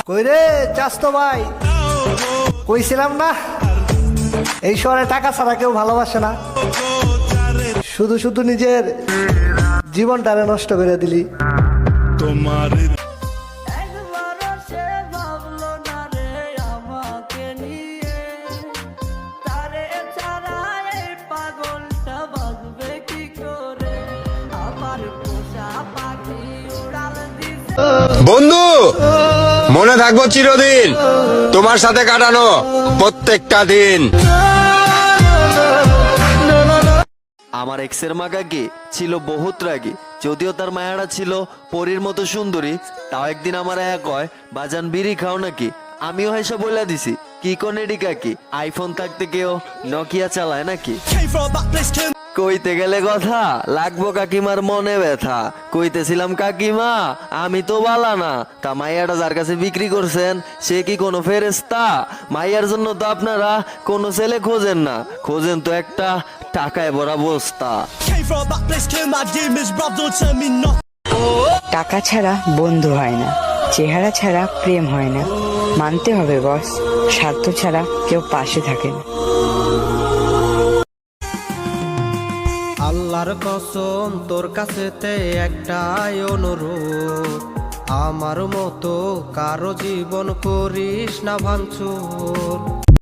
কই রে চাস্তো ভাই, কইছিলাম না এই শহরে টাকা ছাড়া কেউ ভালোবাসে না, শুধু শুধু নিজের জীবনটারে নষ্ট করে দিলি। তোমার বন্ধু, মনে থাকবো চিরদিন তোমার সাথে কাটানো প্রত্যেকটা দিন। আমার এক্সের মা কাকি ছিল বহুত রাগী, যদিও তার মায়াটা ছিল পরীর মতো সুন্দরী। তাও একদিন আমার এক কয়, বাজান বিড়ি খাও নাকি? আমিও হেসে বলে দিছি, কি কনেডি কাকি, আইফোন থাকতে কেউ নকিয়া চালায় নাকি? কইতে গেলে কথা লাগবো কাকিমার মনে ব্যথা। কইতেছিলাম কাকিমা আমি তো বালা না, তা মাইয়াটা যার কাছে বিক্রি করছেন সে কি কোনো ফেরেস্তা? মাইয়ার জন্য তো আপনারা কোনো ছেলে খোঁজেন না, খোঁজেন তো একটা টাকায় ভরা বস্তা। টাকা ছাড়া বন্ধু হয় না, চেহারা ছাড়া প্রেম হয় না, মানতে হবে বস, স্বার্থ ছাড়া কেউ পাশে থাকে না। আল্লাহর কসম তোর কাছেতে একটাই অনুরোধ, আমার মতো কারো জীবন করিস না ভাঙচুর।